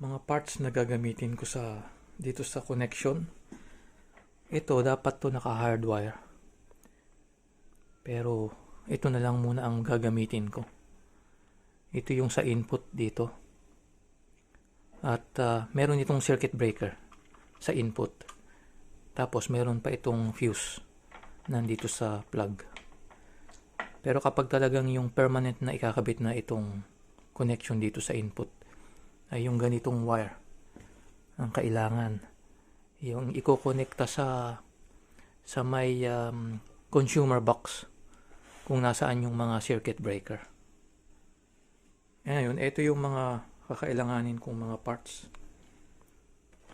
Mga parts na gagamitin ko dito sa connection. Ito dapat to naka-hardwire. Pero ito na lang muna ang gagamitin ko. Ito yung sa input dito. At meron itong circuit breaker sa input. Tapos meron pa itong fuse nandito sa plug. Pero kapag talagang yung permanent na ikakabit na itong connection dito sa input, ay yung ganitong wire ang kailangan. Yung ikokonekta sa may consumer box kung nasaan yung mga circuit breaker. Ngayon, ito yung mga kakailanganin kong mga parts.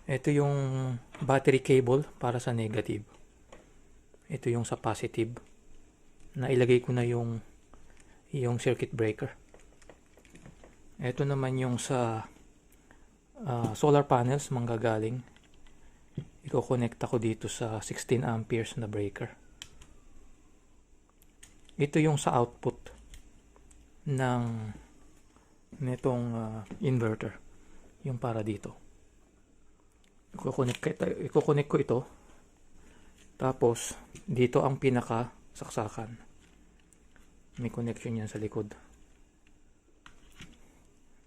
Ito yung battery cable para sa negative. Ito yung sa positive. Nailagay ko na yung circuit breaker. Ito naman yung sa solar panels manggagaling. Iko-connect ako dito sa 16 amperes na breaker. Ito yung sa output nitong inverter. Yung para dito. Iko-connect ko ito. Tapos dito ang pinaka saksakan. May connection yan sa likod.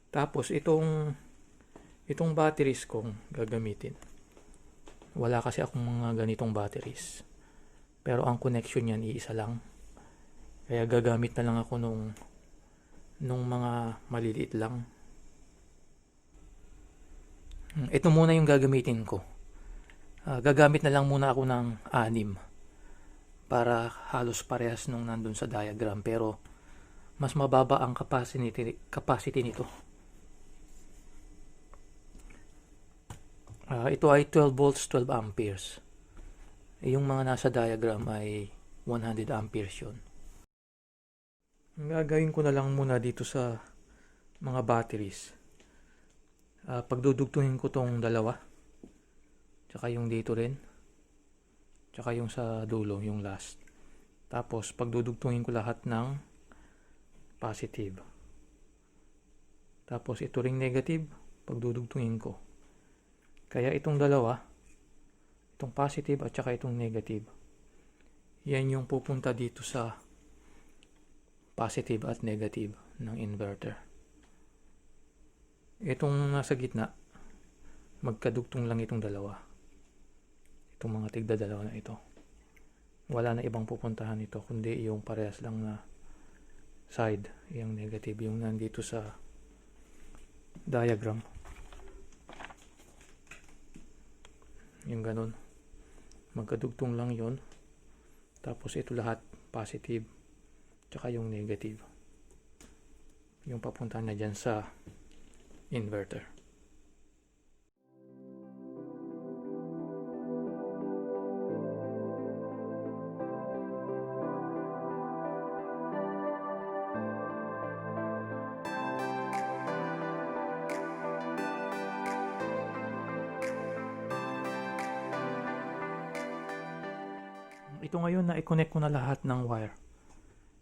Tapos itong batteries kong gagamitin. Wala kasi akong mga ganitong batteries. Pero ang connection yan iisa lang. Kaya gagamit na lang ako nung mga maliliit lang. Ito muna yung gagamitin ko. Gagamit na lang muna ako ng 6 para halos parehas nung nandun sa diagram, pero mas mababa ang capacity nito. Ito ay 12 volts, 12 amperes. Yung mga nasa diagram ay 100 amperes yun. Gagawin ko na lang muna dito sa mga batteries. Pagdudugtungin ko tong dalawa, tsaka yung dito rin, tsaka yung sa dulo, yung last. Tapos pagdudugtungin ko lahat ng positive. Tapos ito ring negative, pagdudugtungin ko. Kaya itong dalawa, itong positive at saka itong negative, yan yung pupunta dito sa positive at negative ng inverter. Itong nasa gitna, magkadugtong lang itong dalawa. Itong mga tigda-dalawa na ito. Wala na ibang pupuntahan ito, kundi yung parehas lang na side, yung negative, yung nandito sa diagram. Yung ganun. Magkadugtong lang yon. Tapos ito lahat positive, tsaka yung negative. Yung papunta na dyan sa inverter. Ito ngayon na i-connect ko na lahat ng wire.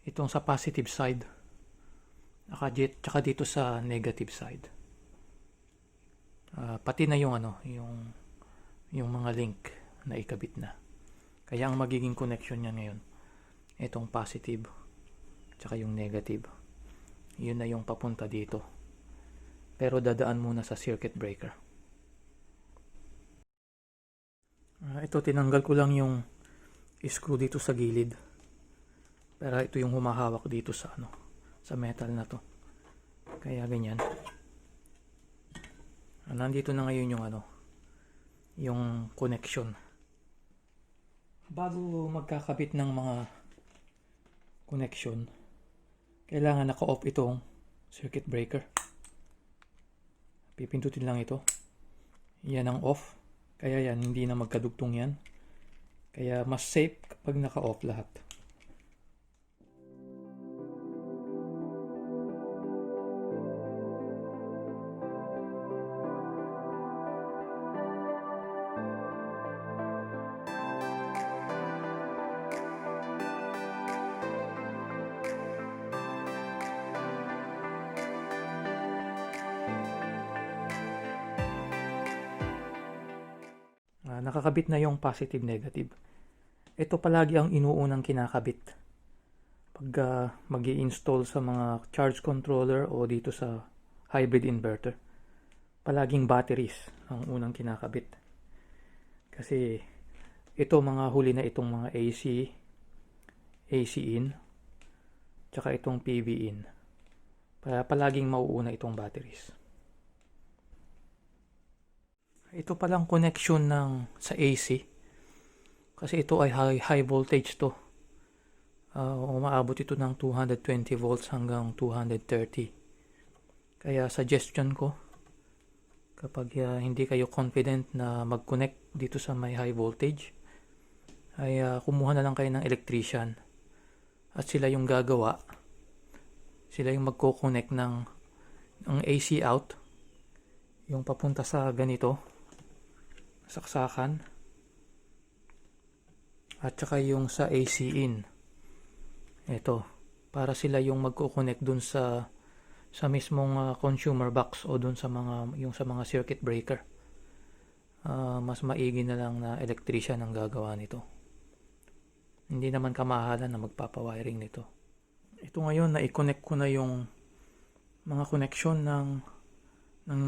Itong sa positive side, tsaka dito sa negative side. Pati na yung mga link na ikabit na. Kaya ang magiging connection niya ngayon, itong positive tsaka yung negative. Yun na yung papunta dito. Pero dadaan muna sa circuit breaker. Ito tinanggal ko lang yung screw dito sa gilid. Pero ito yung humahawak dito sa metal na to. Kaya ganyan. Nandito na ngayon yung connection. Bago magkakabit ng mga connection, kailangan naka-off itong circuit breaker. Pipindutin lang ito. Yan ang off. Kaya yan, hindi na magkadugtong yan. Kaya mas safe kapag naka-off lahat. nakakabit na yung positive negative. Ito palagi ang inuunang kinakabit pag mag-i-install sa mga charge controller o dito sa hybrid inverter. Palaging batteries ang unang kinakabit. Kasi ito mga huli na itong mga AC in, tsaka itong PV in. Palaging mauuna itong batteries. Ito palang connection sa AC. Kasi ito ay high voltage to. Umaabot ito ng 220 volts hanggang 230. Kaya suggestion ko, kapag hindi kayo confident na mag-connect dito sa may high voltage, ay kumuha na lang kayo ng electrician. At sila yung gagawa. Sila yung magko-connect ng AC out. Yung papunta sa ganito, saksakan. At saka yung sa AC in. Ito, para sila yung magko-connect dun sa mismong consumer box o dun sa mga circuit breaker. Mas maigi na lang na electrician ang gagawa nito. Hindi naman kamahalan na magpapawiring nito. Ito ngayon, na-connect ko na yung mga connection ng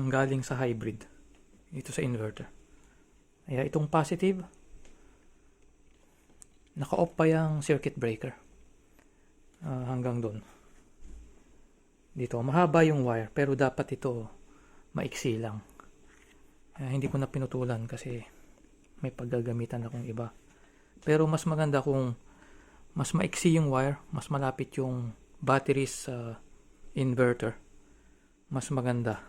galing sa hybrid dito sa inverter. Kaya itong positive, naka-off pa yung circuit breaker hanggang doon. Dito, mahaba yung wire pero dapat ito maiksi lang. Hindi ko na pinutulan kasi may paggagamitan akong iba. Pero mas maganda kung mas maiksi yung wire, mas malapit yung batteries sa inverter. Mas maganda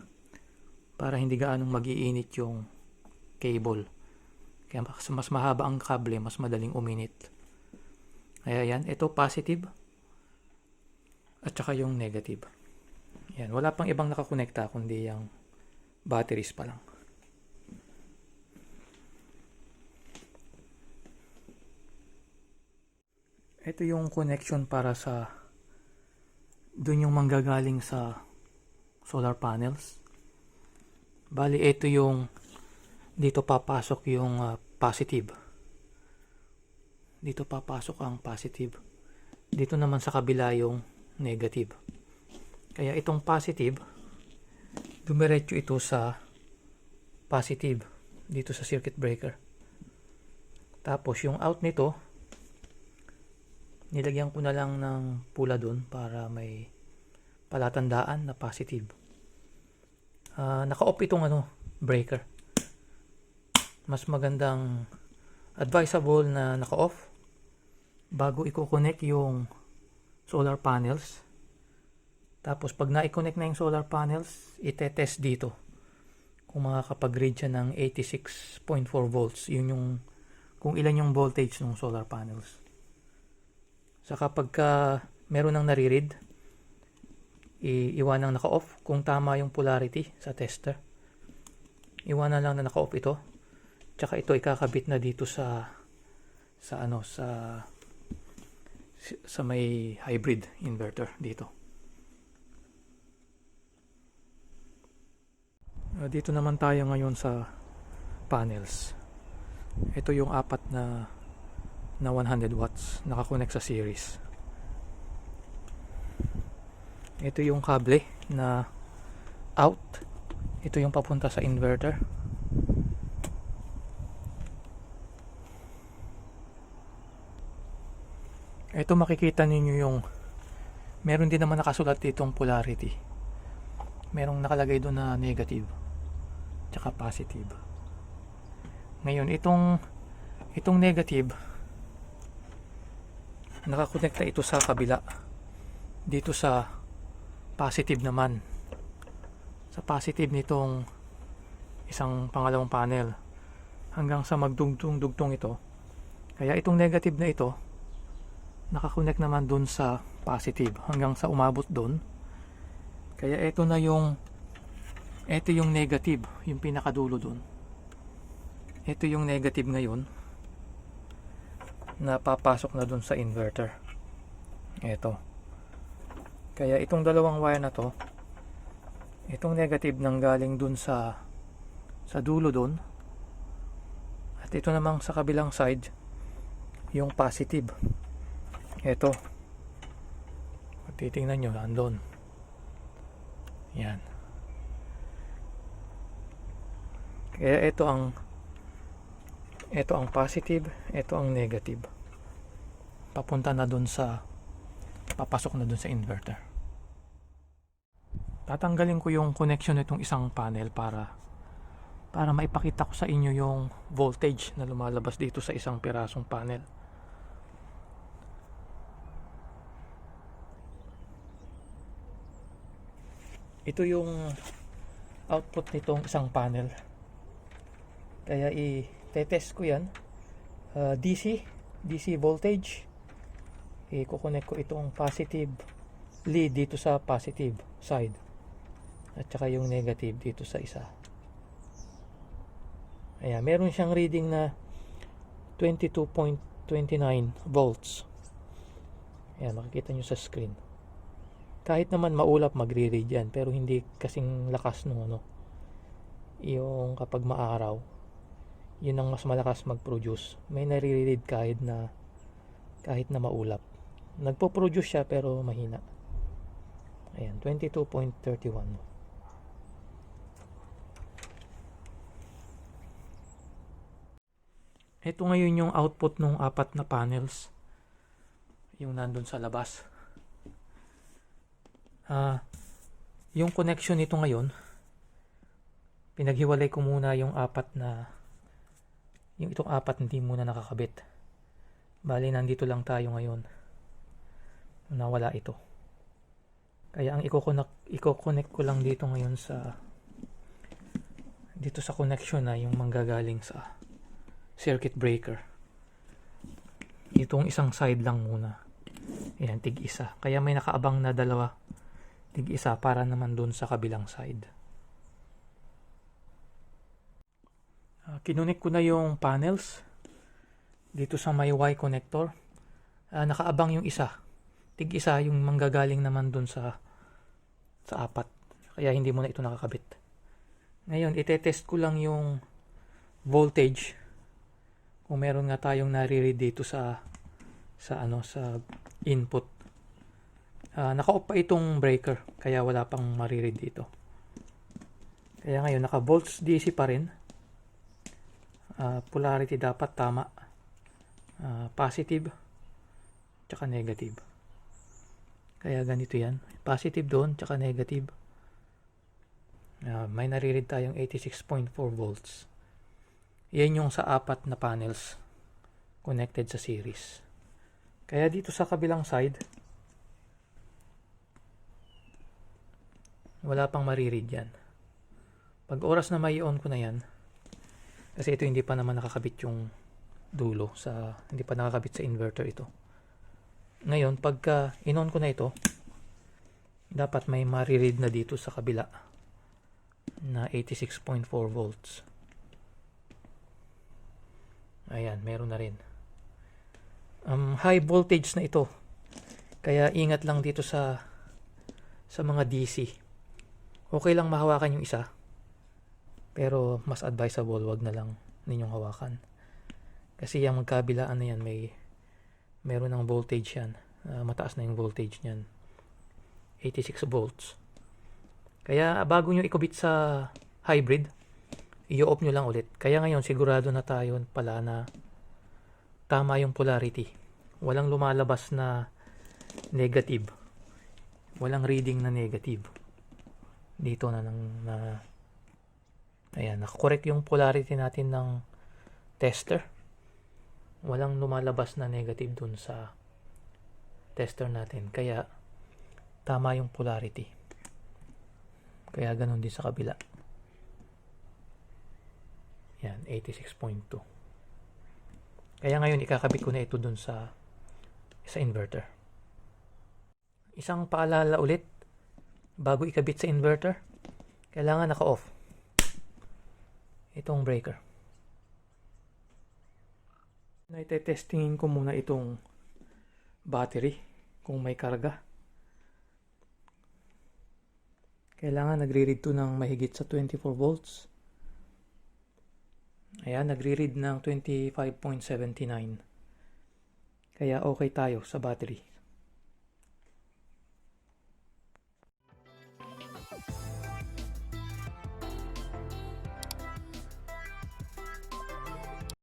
para hindi gaanong mag-iinit yung cable. Kaya mas mahaba ang kable, mas madaling uminit. Kaya yan, ito positive at saka yung negative. Yan, wala pang ibang nakakonekta kundi yung batteries pa lang. Ito yung connection para sa dun yung manggagaling sa solar panels. Bali, ito yung dito papasok yung positive. Dito papasok ang positive. Dito naman sa kabila yung negative. Kaya itong positive, dumiretso ito sa positive dito sa circuit breaker. Tapos yung out nito, nilagyan ko na lang ng pula doon para may palatandaan na positive. Naka-off itong breaker. Mas magandang advisable na naka-off bago i-connect yung solar panels. Tapos pag na-connect na yung solar panels, ite-test dito kung makakapag-read siya ng 86.4 volts. Yun yung kung ilan yung voltage ng solar panels. Saka pagka meron nang nare-read, iwanan naka-off kung tama yung polarity sa tester. Iwanan lang na naka-off ito. Tsaka ito ikakabit na dito sa may hybrid inverter dito. Dito naman tayo ngayon sa panels. Ito yung apat na 100 watts nakakonect sa series. Ito yung kable na out. Ito yung papunta sa inverter. Ito makikita ninyo yung meron din naman nakasulat ditong polarity. Merong nakalagay doon na negative tsaka positive. Ngayon itong negative, nakakonekta ito sa kabila. Dito sa positive naman. Sa positive nitong isang pangalawang panel hanggang sa magdugtong-dugtong ito. Kaya itong negative na ito nakakonect naman dun sa positive hanggang sa umabot dun. Kaya ito yung negative, yung pinakadulo dun. Ito yung negative ngayon na papasok na dun sa inverter. Ito. Kaya itong dalawang wire na to, itong negative nang galing dun sa dulo dun, at At ito namang sa kabilang side, yung positive. Ito. Kung titingnan nyo, nandun. Yan. Kaya ito ang positive, ito ang negative. Papunta na dun sa, papasok na dun sa inverter. Tatanggalin ko yung connection nitong isang panel para maipakita ko sa inyo yung voltage na lumalabas dito sa isang pirasong panel. Ito yung output nitong isang panel. Kaya i-test ko yan. DC voltage. I-connect ko itong positive lead dito sa positive side. At saka yung negative dito sa isa. Ayan, meron siyang reading na 22.29 volts. Ayan, makikita nyo sa screen. Kahit naman maulap, magre-read yan. Pero hindi kasing lakas nung ano. Yung kapag maaraw, yun ang mas malakas mag-produce. May nare-read kahit na maulap. Nagpo-produce siya pero mahina. Ayan, 22.31. Ito ngayon yung output ng 4 na panels. Yung nandun sa labas. Yung connection nito ngayon, pinaghiwalay ko muna yung 4 na, yung itong 4 hindi muna nakakabit. Bali, nandito lang tayo ngayon. Nawala ito. Kaya ang i-connect ko lang dito ngayon dito sa connection na yung manggagaling sa circuit breaker. Itong isang side lang muna. Ayan, tig-isa. Kaya may nakaabang na dalawa. Tig-isa para naman dun sa kabilang side. Kinunik ko na yung panels. Dito sa may Y connector. Nakaabang yung isa. Tig-isa yung manggagaling naman dun sa 4. Kaya hindi mo na ito nakakabit. Ngayon, itetest ko lang yung voltage. Kung meron nga tayong nare-read dito sa input. Naka-off pa itong breaker kaya wala pang mariread dito. Kaya ngayon naka volts DC pa rin. Polarity dapat tama. Positive tsaka negative. Kaya ganito yan. Positive doon tsaka negative. May nare-read tayong 86.4 volts. Yan yung sa 4 na panels connected sa series. Kaya dito sa kabilang side, wala pang mariread yan. Pag oras na may on ko na yan, kasi ito hindi pa naman nakakabit yung dulo, hindi pa nakakabit sa inverter ito. Ngayon, pagka in-on ko na ito, dapat may mariread na dito sa kabila na 86.4 volts. Ayan, meron na rin. High voltage na ito. Kaya ingat lang dito sa mga DC. Okay lang mahawakan yung isa. Pero mas advisable wag na lang ninyong hawakan. Kasi yung magkabilaan na yan, meron ng voltage yan. Mataas na yung voltage niyan. 86 volts. Kaya bago nyo ikubit sa hybrid, i-off nyo lang ulit. Kaya ngayon sigurado na tayo pala na tama yung polarity. Walang lumalabas na negative. Walang reading na negative. Dito ayan, nakakorek yung polarity natin ng tester. Walang lumalabas na negative dun sa tester natin. Kaya tama yung polarity. Kaya ganun din sa kabila. Yan, 86.2. Kaya ngayon ikakabit ko na ito dun sa inverter. Isang paalala ulit, bago ikabit sa inverter, kailangan naka-off itong breaker. Testingin ko muna itong battery kung may karga. Kailangan nagre-read to ng mahigit sa 24 volts. Ayan, nagre-read ng 25.79. Kaya okay tayo sa battery.